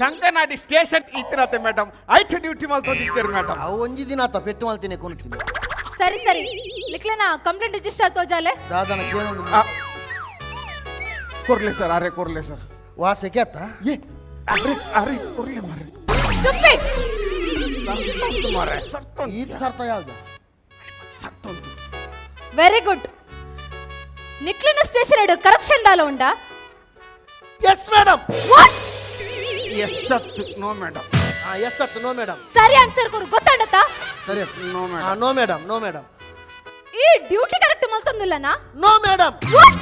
ಕಂಕನಾಡಿ ಸ್ಟೇಷನ್ ಇತ್ತಿರತ್ತೆ ಮೇಡಮ್ ಐಟ್ ಡ್ಯೂಟಿ ಮಲ್ತೊಂದಿತ್ತೀರಿ ಮೇಡಮ್ ಅವು ಒಂಜಿ ದಿನ ಆತ ಪೆಟ್ಟು ಮಲ್ತೀನಿ ಕೊನ್ಕಿಲ್ಲ ಸರಿ ಸರಿ ನಿಕ್ಲೆನ ಕಂಪ್ಲೇಂಟ್ ರಿಜಿಸ್ಟರ್ ತೋಜಾಲೆ ದಾದನ ಕೇಳೊಂದು ಕೊರ್ಲೆ ಸರ್ ಅರೆ ಕೊರ್ಲೆ ಸರ್ ವಾಸಕ್ಕೆ ಅತ್ತ ಏ ಅರೆ ಅರೆ ಕೊರ್ಲೆ ಮಾರೆ ಸ್ಟುಪಿಡ್ ಸರ್ತೊಂದು ಮಾರೆ ಸರ್ತೊಂದು ಈ ಸರ್ತ ಯಾವ್ದು ಸರ್ತೊಂದು ವೆರಿ ಗುಡ್ ನಿಕ್ಲೆನ ಸ್ಟೇಷನ್ ಎಡು ಕರಪ್ಷನ್ ದಾಲ ಉಂಡಾ ಎಸ್ ಮೇಡಮ್ ವಾಟ್ ಎಸ್ ಸತ್ ನೋ ಮೇಡಮ್ ಎಸ್ ಅತ್ತ ನೋ ಮೇಡಮ್ ಸರಿ ಆನ್ಸರ್ ಕೊರು ಗೊತ್ತಾಡತ್ತ ಸರಿ no madam no madam no madam ಈ ಡ್ಯೂಟಿ ಕರೆಕ್ಟ್ ಮಲ್ತೊಂದಿಲ್ಲನಾ ನೋ ಮೇಡಮ್ ವಾಟ್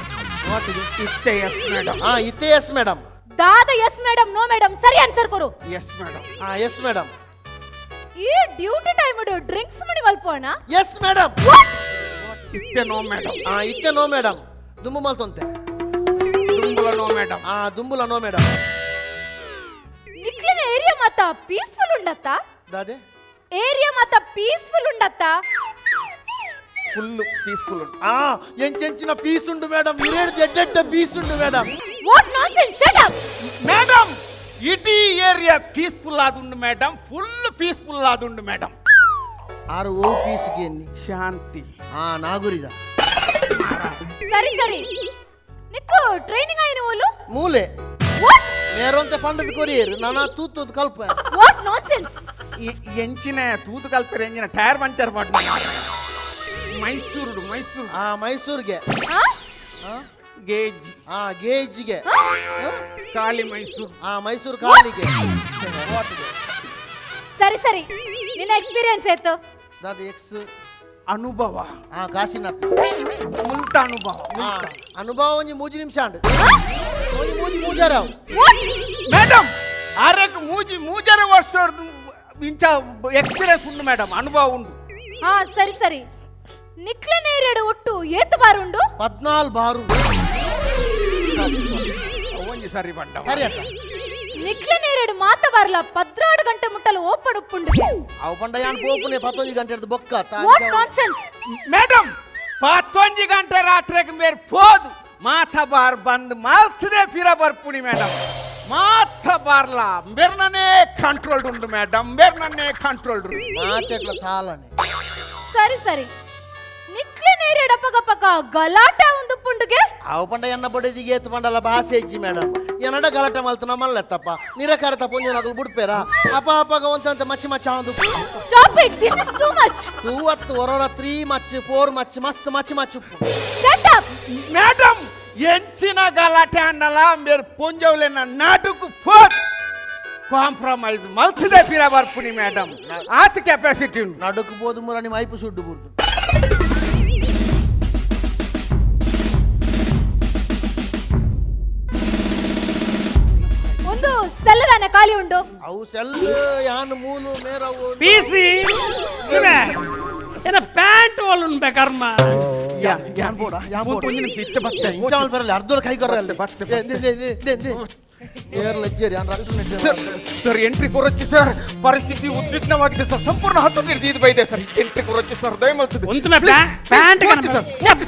ವಾಟ್ ಇದು ಇತ್ತೆ ಎಸ್ ಮೇಡಮ್ ಇತ್ತೆ ಎಸ್ ಮೇಡಮ್ ದಾದ ಎಸ್ ಮೇಡಮ್ ನೋ ಮೇಡಮ್ ಸರಿ ಆನ್ಸರ್ ಕೊರು ಎಸ್ ಮೇಡಮ್ ಎಸ್ ಮೇಡಮ್ ಈ ಡ್ಯೂಟಿ ಟೈಮ್ ಇಡು ಡ್ರಿಂಕ್ಸ್ ಮನಿ ಮಲ್ಪೋಣ ಎಸ್ ಮೇಡಮ್ ವಾಟ್ ಇತ್ತೆ ನೋ ಮೇಡಮ್ ಇತ್ತೆ ನೋ ಮೇಡಮ್ ದುಂಬು ಮಲ್ತೊಂತೆ ದುಂಬುಲ ನೋ ಮೇಡಮ್ ದುಂಬುಲ ನೋ ಮೇಡಮ್ ನಿಕ್ಲಿನ ಏರಿಯಾ ಮಾತ ಪೀಸ್ಫುಲ್ ಉಂಡತ್ತ ದಾದೆ ಏರಿಯಾ ಮಾತ ಪೀಸ್ಫುಲ್ ಉಂಡತ್ತ ಫುಲ್ ಪೀಸ್ಫುಲ್ ಉಂಟು ಎಂಚೆಂಚಿನ ಪೀಸ್ ಉಂಟು ಮೇಡಮ್ ಎಡ್ಡೆಡ್ಡ ಪೀಸ್ ಉಂಟು madam what nonsense shut up madam ಇಡೀ ಏರಿಯಾ ಪೀಸ್ಫುಲ್ ಆದುಂಡು ಮೇಡಮ್ ಫುಲ್ ಪೀಸ್ಫುಲ್ ಆದುಂಡು ಮೇಡಮ್ ಆರು ಓ ಪೀಸ್ಗೆ ಎನ್ನಿ ಶಾಂತಿ ನಾಗುರಿದ ಸರಿ ಸರಿ ನಿಕ್ಕು ಟ್ರೈನಿಂಗ್ ಆಯ್ನು ಓಲು ಮೂಲೆ ವಾಟ್ ಮೇರಂತೆ ಪಂಡದ ಕೊರಿಯರ್ ನಾನಾ ತೂತದ ಕಲ್ಪ ವಾಟ್ ನಾನ್ಸೆನ್ಸ್ ಎಂಚಿನ ತೂತು ಕಲ್ಪರೆ ಎಂಚಿನ ಟೈರ್ ಪಂಚರ್ ಮಾಡಿ ಮೈಸೂರು ಮೈಸೂರಿಗೆ ಗೇಜ್ ಗೇಜ್ಗೆ ಖಾಲಿ ಮೈಸೂರು ಮೈಸೂರು ಕಾಲಿಗೆ ಸರಿ ಸರಿ ನಿನ್ನ ಎಕ್ಸ್ಪೀರಿಯನ್ಸ್ ಏತು ದಾದ ಎಕ್ಸ್ ಅನುಭವ ಕಾಶಿನಾಥ್ ಮುಲ್ತ ಅನುಭವ ಅನುಭವ ಒಂಜಿ ಮೂಜಿ ನಿಮಿಷ ಅಂಡ್ ಒಂಜಿ ಮೂಜಿ ಮೂಜಾರಾವ್ ವಾಟ್ ಮೇಡಮ್ ಆರಕ್ಕೆ ಮೂಜರ ವರ್ಷ ಇಂಚ ಎಕ್ಸ್ಪೀರಿಯನ್ಸ್ ಉಂಡು ಮೇಡಮ್ ಅನುಭವ ಉಂಡು ಹಾ ಸರಿ ಸರಿ ನಿಕ್ಲಿನ ಏರಿಯಾಡು ಒಟ್ಟು ಏತು ಬಾರ್ ಉಂಡು 14 ಬಾರು ಒಂಜಿ ಸರಿ ಬಂಡ ಸರಿ ಅಕ್ಕ ನಿಕ್ಲಿನ ಏರಿಯಾಡು ಏಡು ಮಾತ ಬರ್ಲ 16 ಗಂಟೆ ಮುಟ್ಟಲು ಓಪನ್ ಉಪ್ಪುಂಡಿಗೆ ಅವು ಪಂಡ ಯಾನ್ ಪೋಪುನೆ 11 ಗಂಟೆ ಹಿಡಿದು ಬೊಕ್ಕ ವಾಟ್ ನಾನ್ಸೆನ್ಸ್ ಮೇಡಮ್ 11 ಗಂಟೆ ರಾತ್ರಿಗೆ ಮೇರೆ ಪೋದು ಮಾಥ ಬಾರ್ ಬಂದ್ ಮಾಲ್ತದೆ ಪಿರ ಬರ್ಪುಣಿ ಮೇಡಮ್ ಮಾಥ ಬಾರ್ಲ ಬೆರ್ನನೇ ಕಂಟ್ರೋಲ್ಡ್ ಉಂಡು ಮೇಡಮ್ ಬೆರ್ನನೇ ಕಂಟ್ರೋಲ್ಡ್ ಮಾತೆಟ್ಲ ಸಾಲನೆ ಸರಿ ಸರಿ ನಿಕ್ಲೆ ನೇರೆ ಡಪಗಪಕ ಗಲಾಟೆ ಒಂದು ಪುಂಡುಗೆ ಅವು ಪಂಡ ಎನ್ನ ಬಡದಿಗೆ ಎತ್ತು ಪಂಡಲ್ಲ ಭಾಷೆ ಹೆಚ್ಚಿ ಮೇಡಮ್ ಏನಡ ಗಲಾಟೆ ಮಲ್ತು ನಮ್ಮಲ್ಲೆತ್ತಪ್ಪ ನಿರಕಾರ ತಪ್ಪೊಂದು ನಗಲು ಬಿಡ್ಪೇರ ಅಪ ಅಪಗ ಒಂದಂತ ಮಚ್ಚಿ ಮಚ್ಚ ಒಂದು stop it this is too much 2 ಹೊರರ 3 much 4 much ಮಸ್ತ್ ಮಚ್ಚಿ ಮಚ್ಚು ಶಟ್ ಅಪ್ ಮೇಡಮ್ ಎಂಚಿನ ಗಲಾಟೆ ಅನ್ನಲ್ಲ ಮೇರೆ ಪುಂಜವಲೆನ ನಾಟಕ ಫೋರ್ ಕಾಂಪ್ರಮೈಸ್ ಮಲ್ತದೆ ಪಿರ ಬರ್ಪುಣಿ ಮೇಡಮ್ ಆತ ಕೆಪಾಸಿಟಿ ಉಂಟು ನಡುಕು ಬೋದು ಮುರ ನಿಮ್ಮ ಐಪು ಸುಡ್ಡು ಬುರ್ದು ಒಂದು ಸೆಲ್ಲದಾನೆ ಖಾಲಿ ಉಂಡು ಅವು ಸೆಲ್ ಯಾನ್ ಮೂಲು ಮೇರವು ಪೀಸಿ ಏನ ಪ್ಯಾಂಟ್ ಹೋಲ್ ಉಂಟೆ ಕರ್ಮ ಯಾನ್ ಬೋಡ ಯಾನ್ ಬೋಡ ಒಂದು ನಿಮಿಷ ಇತ್ತೆ ಬತ್ತೆ ಇಂಚಾವಲ್ ಬರಲ್ಲ ಅರ್ಧೋಳ ಕೈ ಕೊರಲ್ಲ ಬತ್ತೆ ಏರ್ ಲಜ್ಜೇರಿ ಯಾನ್ ರಕ್ತ ನೆಟ್ಟೆ ಸರ್ ಎಂಟ್ರಿ ಕೊರೊಚ್ಚಿ ಸರ್ ಪರಿಸ್ಥಿತಿ ಉದ್ವಿಗ್ನವಾಗಿದೆ ಸರ್ ಸಂಪೂರ್ಣ ಹತ್ತು ನಿರ್ದಿದ್ ಬೈದೆ ಸರ್ ಎಂಟ್ರಿ ಕೊರೊಚ್ಚಿ ಸರ್ ದಯಮಾಡ್ತಿದೆ ಒಂದು ಪ್ಯಾಂಟ್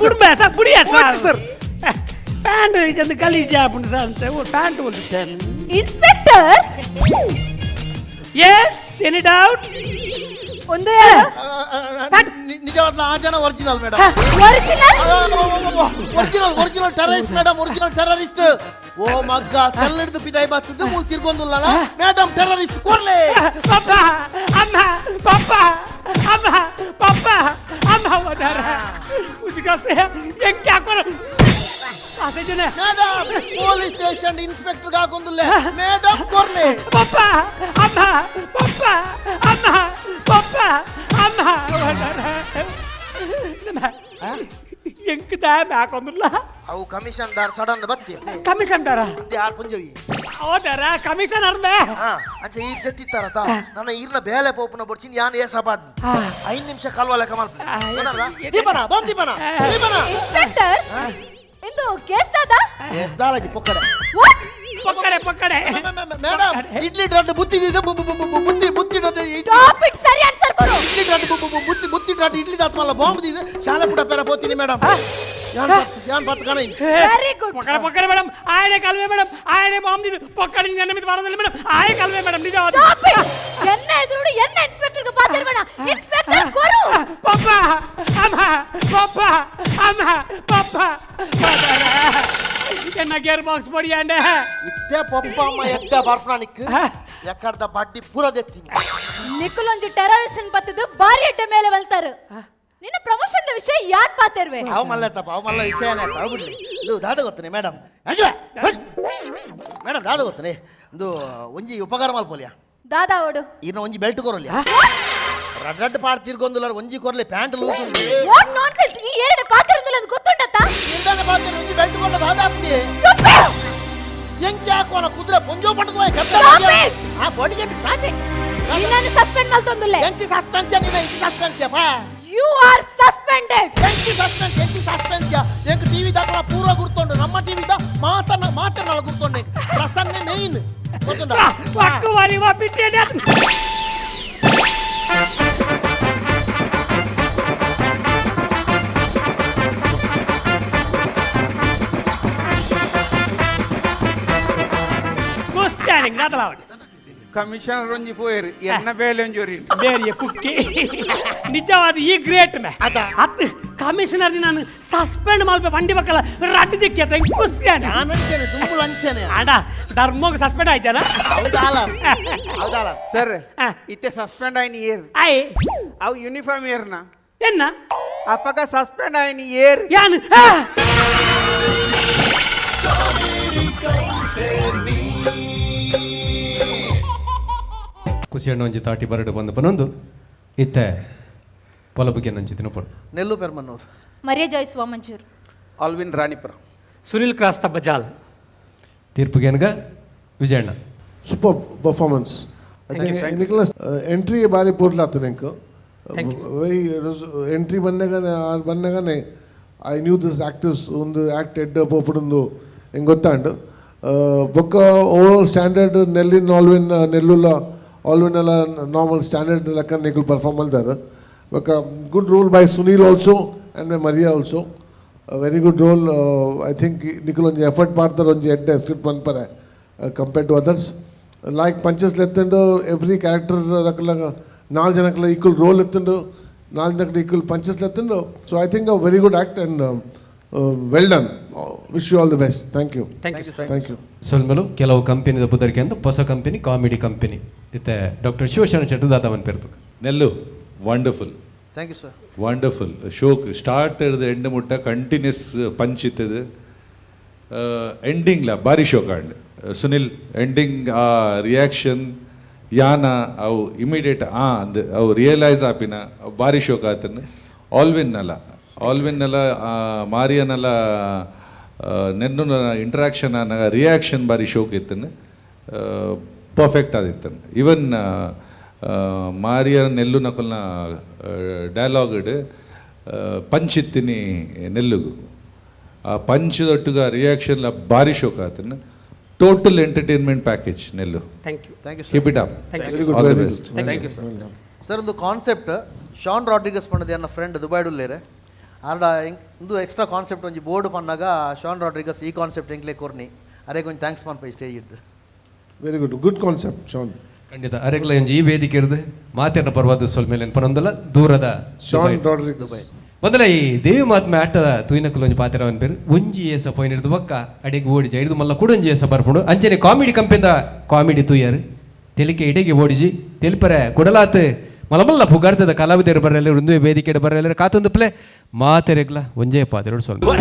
ಬುಡ್ಬೆ ಸರ್ ಬುಡಿಯ ಸರ್ ಪ್ಯಾಂಟ್ ಇದು ಗಲೀಜ್ ಆಪುಂಡು ಸರ್ ಅಂತ ಪ್ಯಾಂಟ್ ಹೋಲ್ತೇನೆ ಇನ್ಸ್ಪೆಕ್ಟರ್ ಎಸ್ ಎನಿ ಡೌಟ್ ಒಂದು ನಿಜವಾದ ಆ ಜನ original madam original original terrorist madam original terrorist ಓ ಮಗ್ಗ ಸೆಲ್ ಹಿಡಿದು ಪಿದಾಯಿ ಬರ್ತದೆ ಮೂಲ್ ತಿರ್ಗೊಂದಿಲ್ಲ ಮೇಡಮ್ ಟೆರರಿಸ್ಟ್ ಕೊರ್ಲೆ ಪಪ್ಪ ಅಮ್ಮ ಪಪ್ಪ ಅಮ್ಮ ಪಪ್ಪ ಅಮ್ಮ ವದಾರ ಮುಜಿಗಾಸ್ತೆ ಎಂಕೆ ಹಾಕೋರು ಆಸೆ ಜನ ಮೇಡಮ್ ಪೊಲೀಸ್ ಸ್ಟೇಷನ್ ಇನ್ಸ್ಪೆಕ್ಟರ್ ಹಾಕೊಂದಿಲ್ಲ ಮೇಡಮ್ ಕೊರ್ಲೆ ಪಪ್ಪ ಅಮ್ಮ ಪಪ್ಪ ಅಮ್ಮ ಪಪ್ಪ ಅಮ್ಮ ವದಾರ ಎಂಕ್ ದಾಮ ಹಾಕೊಂದಿಲ್ಲ ಅವು ಕಮಿಷನ್ದಾರ್ ಸಡನ್ ಬತ್ತಿ ಕಮಿಷನ್ ದಾರ ಯಾರು ಪುಂಜವಿ ಹೌದಾರ ಕಮಿಷನರ್ ಮೇ ಅಂಚ ಈ ಜತ್ತಿತ್ತಾರತ ನನ್ನ ಈರ್ನ ಬೇಲೆ ಪೋಪುನ ಬಡ್ಸಿನ್ ಯಾನ್ ಏಸ ಬಾಡ್ 5 ನಿಮಿಷ ಕಲ್ವಾಲೆ ಕಮಲ್ ದೀಪನ ಬಾಮ್ ದೀಪನ ದೀಪನ ಇನ್ಸ್ಪೆಕ್ಟರ್ ಇಂದು ಕೇಸ್ ದಾದ ಎಸ್ ದಾಳಜಿ ಪೊಕ್ಕಡೆ ವಾಟ್ ಪಕ್ಕಡೆ ಮೇಡಮ್ ಇಡ್ಲಿ ಡ್ರಡ್ ಬುತ್ತಿ ಬುತ್ತಿ ಬುತ್ತಿ ಡ್ರಡ್ ಸ್ಟಾಪ್ ಇಟ್ ಸರಿ ಆನ್ಸರ್ ಕೊಡು ಇಡ್ಲಿ ಡ್ರಡ್ ಬುತ್ತಿ ಡ್ರಡ್ ಇಡ್ಲಿ ದಾತ್ಮಲ್ಲ ಬಾಂಬ್ ದಿದೆ ಶಾಲೆ ಪುಡ ಪೆರ ಪೋತೀನಿ ಮೇಡಮ್ ಯಾನ್ ಬತ್ ಕಣ ವೆರಿ ಗುಡ್ ಪಕ್ಕಡೆ ಮೇಡಮ್ ಆಯನೆ ಕಲ್ವೆ ಮೇಡಮ್ ಆಯನೆ ಬಾಂಬ್ ದಿದು ಪಕ್ಕಡೆ ನನ್ನ ಮಿತ್ ಮಾಡೋದಿಲ್ಲ ಮೇಡಮ್ ಆಯ ಕಲ್ವೆ ಮೇಡಮ್ ನಿಜ ಸ್ಟಾಪ್ ಇಟ್ ಎನ್ನ ಎದುರುಡು ಎನ್ನ ಇನ್ಸ್ಪೆಕ್ಟರ್ ಗೆ ಪಾತಿರ್ಬೇಡ ಇನ್ಸ್ಪೆಕ್ಟರ್ ಕೊರು ಪಪ್ಪ ಅಮ್ಮ ಪಪ್ಪ ಅಮ್ಮ ಪಪ್ಪ ಎನ್ನ ಗೇರ್ ಬಾಕ್ಸ್ ಬಡಿ ಅಂಡೆ ಇತ್ತೆ ಪಪ್ಪ ಅಮ್ಮ ಎಡ್ಡ ಬರ್ಪನಾನಿಕ್ ಎಕ್ಕಡ್ದ ಬಡ್ಡಿ ಪೂರ ದೆತ್ತೀನಿ ನಿಖಲೊಂಜಿ ಟೆರರಿಸ್ಟ್ ಪತ್ತಿದ್ದು ಬಾರಿ ಅಡ್ಡ ಮೇಲೆ ಬಲ್ತಾರು ನಿನ್ನ ಪ್ರಮೋಷನ್ ವಿಷಯ ಯಾನ್ ಪಾತಿರ್ವೆ ಅವ ಮಲ್ಲತ್ತಪ್ಪ ಅವ ಮಲ್ಲ ವಿಷಯನೇ ಅವ ಬಿಡ್ಲಿ ಇದು ದಾದ ಗೊತ್ತನೆ ಮೇಡಮ್ ಮೇಡಮ್ ದಾದ ಗೊತ್ತನೆ ಇದು ಒಂಜಿ ಉಪಕಾರ ಮಲ್ಪೋಲಿಯಾ ದಾದಾ ಓಡು ಇನ್ನು ಒಂಜಿ ಬೆಲ್ಟ್ ಕೊರಲಿ ರಡ್ ಪಾಡ್ ತಿರ್ಗೊಂದುಲ್ಲ ಒಂಜಿ ಕೊರ್ಲಿ ಪ್ಯಾಂಟ್ ಲೂಸ್ ವಾಟ್ ನಾನ್ಸೆನ್ಸ್ ಈ ಎರಡು ಪಾತಿರಂದಿಲ್ಲ ಅದು ಗೊತ್ತುಂಡತ್ತಾ ಇಂದಾನೆ ಪಾತ್ರ ಒಂಜಿ ಬೆಲ್ಟ್ ಕೊಂಡ ದಾದ ಆಪ್ನಿ ಎಂಕಿ ಹಾಕೋಣ ಕುದ್ರೆ ಪೊಂಜೋ ಪಟ್ಟದು ಆ ಬಾಡಿಗೆ ಟ್ರಾಫಿಕ್ ನಿನ್ನನ್ನು ಸಸ್ಪೆಂಡ್ ಮಾಡ್ತೊಂದಿಲ್ಲ ಎಂಕಿ ಸಸ್ಪೆನ್ಷನ್ ಇಲ್ಲ ಎಂಕಿ ಸಸ್ಪೆನ್ಷನ್ ಬಾ ಯು ಆರ್ ಸಸ್ಪೆಂಡೆಡ್ ಎಂಕಿ ಸಸ್ಪೆನ್ಸ್ ಎಂಕ್ ಟಿವಿ ದಾಖಲ ಪೂರ ಗುರ್ತೊಂಡು ನಮ್ಮ ಟಿವಿದ ಮಾತನ್ನ ಗುರ್ತೊಂಡೆ ಪ್ರಸನ್ನೆ ಮೇನ್ ಗೊತ್ತುಂಡ ಪಕ್ಕು ವಾರಿ ವಾ ಬಿಟ್ಟೆ ಕುಸ್ತಾನಿಂಗ್ ನಾತಲಾವಡಿ ಕಮಿಷನರ್ ಒಂಜಿ ಪೋಯರು ಎನ್ನ ಬೇಲೆ ಒಂಜೋರಿ ಬೇರೆ ಕುಕ್ಕಿ ನಿಜವಾದ ಈ ಗ್ರೇಟ್ ಮೇ ಅದ. ಅತ್ ಕಮಿಷನರ್ ನಾನು ಸಸ್ಪೆಂಡ್ ಮಾಡ್ಬೇಕು ಬಂಡಿ ಮಕ್ಕಳ ರಡ್ಡು ದಿಕ್ಕೆ ಕುಸ್ತಾನೆ ನಾನಂಚೇನೆ ದುಂಬುಲ್ ಅಂಚೇನೆ ಆಡ ಧರ್ಮೋಗ ಸಸ್ಪೆಂಡ್ ಆಯ್ತಾನ ಹೌದಾಲ ಸರ್ ಇತ್ತೆ ಸಸ್ಪೆಂಡ್ ಆಯ್ನಿ ಏರ್ ಆಯ್ ಅವು ಯೂನಿಫಾರ್ಮ್ ಏರ್ನ ಎನ್ನ ಅಪ್ಪಗ ಸಸ್ಪೆಂಡ್ ಆಯ್ನಿ ಏರ್ ಯಾನು ಖುಷಿ ಹಣ್ಣು ಒಂಜಿ ತಾಟಿ ಬರಡು ಬಂದು ಪನೊಂದು ಇತ್ತೆ ಪೊಲ ಬಗ್ಗೆ ನಂಚಿ ತಿನ್ನಪಡು ನೆಲ್ಲು Permannur Maria Joyce Vamanjoor Alvin Ranipura Sunil Crasta Bajal ತೀರ್ಪುಗೇನ್ಗ Vijayanna Superb performance. I think Nicholas entry ಬಾರಿ ಪೂರ್ಲಾತು ನೆಂಕು ವೆರಿ ಎಂಟ್ರಿ ಬಂದಾಗನೆ ಐ ನ್ಯೂ ದಿಸ್ ಆಕ್ಟರ್ಸ್ ಒಂದು ಆಕ್ಟ್ ಎಡ್ಡ ಪೋಪುಡೊಂದು ಹೆಂಗೆ ಗೊತ್ತಾಂಡು ಬೊಕ್ಕ ಓವರ್ ಸ್ಟ್ಯಾಂಡರ್ಡ್ ನೆಲ್ಲಿನ ನೆಲ್ಲುಲ್ಲ ಆಲ್ವಿನೆಲ್ಲ ನಾರ್ಮಲ್ ಸ್ಟ್ಯಾಂಡರ್ಡ್ ಲೆಕ್ಕ ನಿಖಲ್ ಪರ್ಫಾರ್ಮ್ ಮಲ್ದಾರೆ ಬೊಕ್ಕ good role by Sunil also and my Maria also very good role I think Nikhil ಒಂಜಿ ಎಫರ್ಟ್ ಮಾಡ್ತಾರೆ ಒಂಜಿ ಎಡ್ಡೆ ಸ್ಕ್ರಿಪ್ಟ್ ಮನ್ಪರೆ compare to others like punches ಎತ್ತಂಡು ಎವ್ರಿ ಕ್ಯಾರೆಕ್ಟರ್ ರಕಲಾಗ 4 ಜನಕ್ಕೆಲ್ಲ ಈಕ್ವಲ್ ರೋಲ್ ಎತ್ತಂಡು 4 ಜನಕ್ಕೆ ಈಕ್ವಲ್ ಪಂಚಸ್ ಎತ್ತಂಡು so I think a very good act and well done wish you all the best thank you thank you ಸೊಲ್ಮೇಲು ಕೆಲವು ಕಂಪೆನಿದ ಬುದರಿಕೆ ಅಂತ ಹೊಸ ಕಂಪೆನಿ ಕಾಮಿಡಿ ಕಂಪೆನಿ ಇತ್ತೆ ಡಾಕ್ಟರ್ ಶಿವಶರಣ ಚಟುದಾದವನ್ ಪೇರ್ತು ನೆಲ್ಲು wonderful thank you sir wonderful show start ಹಿಡಿದು ಎಂಡ್ ಮುಟ್ಟ ಕಂಟಿನ್ಯೂಸ್ ಪಂಚ್ ಇತ್ತದು ಎಂಡಿಂಗ್ಲ ಭಾರಿ ಶೋ ಕಾಂಡ್ ಸುನಿಲ್ ಎಂಡಿಂಗ್ ಆ ರಿಯಾಕ್ಷನ್ ಯಾನ ಅವು ಇಮಿಡಿಯೇಟ್ ಅಂದ್ ಅವು ರಿಯಲೈಸ್ ಆಪಿನ ಅವು ಭಾರಿ ಶೋಕ್ ಆತನ ಆಲ್ವಿನ್ನಲ್ಲ ಮಾರಿಯನಲ್ಲ ನೆನ್ನು ಇಂಟ್ರಾಕ್ಷನ್ ರಿಯಾಕ್ಷನ್ ಭಾರಿ ಶೋಕ್ ಇತ್ತನ ಪರ್ಫೆಕ್ಟ್ ಆದಿತ್ತನ ಇವನ್ ಮಾರಿಯ ನೆಲ್ಲು ನಕಲ್ನ ಡೈಲಾಗ್ ಪಂಚ್ ಇತ್ತೀನಿ ನೆಲ್ಲುಗು ಆ ಪಂಚದೊಟ್ಟಿಗೆ ರಿಯಾಕ್ಷನ್ಲ ಭಾರಿ ಶೋಕ್ ಆತನ ಟೋಟಲ್ ಎಂಟರ್ಟೈನ್ಮೆಂಟ್ ಪ್ಯಾಕೇಜ್ ನೆಲ್ಲು thank you thank you sir keep it up very good all the very best good sir ಒಂದು ಕಾನ್ಸೆಪ್ಟ್ ಶಾನ್ ರಾಡ್ರಿಗಸ್ ಪಂಡದ ನನ್ನ ಫ್ರೆಂಡ್ ದುಬೈಡುಲ್ಲೇರೆ ಆರ್ಡ ಇಂದು ಎಕ್ಸ್ಟ್ರಾ ಕಾನ್ಸೆಪ್ಟ್ ಒಂಜಿ ಬೋರ್ಡ್ ಪನ್ನಾಗ ಶಾನ್ ರಾಡ್ರಿಗಸ್ ಈ ಕಾನ್ಸೆಪ್ಟ್ ಎಂಕ್ಲೆ ಕೊರ್ನಿ ಅರೆ ಕೊಂಚ ಥ್ಯಾಂಕ್ಸ್ ಮನ್ಪೈ ಸ್ಟೇಜ್ ಇಡ್ದು ವೆರಿ ಗುಡ್ ಕಾನ್ಸೆಪ್ಟ್ ಶಾನ್ ಖಂಡಿತ ಅರೆಗ್ಲ ಒಂಜಿ ಈ ವೇದಿಕೆ ಇರ್ದು ಮಾತೇನ ಪರ್ವಾದ ಸೊಲ್ಮೇಲೆ ಪರೊಂದಲ್ಲ ದೂರದ ಶಾನ್ ರಾಡ್ರಿಗಸ್ ಮೊದಲ ಈ ದೇವಿ ಮಾತ್ಮೆ ಆಟದ ತೂಯಿನಕಲ್ ಒಂಜಿ ಪಾತ್ರವನ್ ಪೇರು ಒಂಜಿ ಏಸ ಪೋಯಿನ ಹಿಡಿದು ಬಕ್ಕ ಅಡಿಗೆ ಓಡಿಜಿ ಹಿಡಿದು ಮಲ್ಲ ಕೂಡ ಒಂಜಿ ಏಸ ಬರ್ಪುಂಡು ಅಂಚನೆ ಕಾಮಿಡಿ ಕಂಪೆಂದ ಕಾಮಿಡಿ ತೂಯರು ತೆಲಿಕೆ ಇಡೆಗೆ ಓಡಿಜಿ ತೆಲಿಪರೆ ಕುಡಲಾತ್ ಮಲಮಲ್ಲ ಪುಗಾರ್ತದ ಕಲಾವಿದರು ಬರಲ್ಲ ಒಂದು ವೇದಿಕೆ ಬರಲ್ಲ ಕಾತೊಂದು ಪ್ಲೇ ಮಾತೆರೆಗ್ಲ ಒಂಜೇ ಪಾತ್ರೆ ಸ್ವಲ್ಪ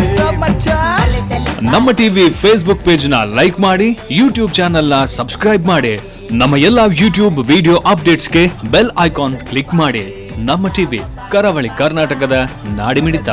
ನಮ್ಮ ಟಿವಿ ಫೇಸ್ಬುಕ್ ಪೇಜ್ ನ ಲೈಕ್ ಮಾಡಿ ಯೂಟ್ಯೂಬ್ ಚಾನೆಲ್ ನ ಸಬ್ಸ್ಕ್ರೈಬ್ ಮಾಡಿ ನಮ್ಮ ಎಲ್ಲಾ ಯೂಟ್ಯೂಬ್ ವಿಡಿಯೋ ಅಪ್ಡೇಟ್ಸ್ಗೆ ಬೆಲ್ ಐಕಾನ್ ಕ್ಲಿಕ್ ಮಾಡಿ. ನಮ್ಮ ಟಿವಿ ಕರಾವಳಿ ಕರ್ನಾಟಕದ ನಾಡಿಮಿಡಿತ.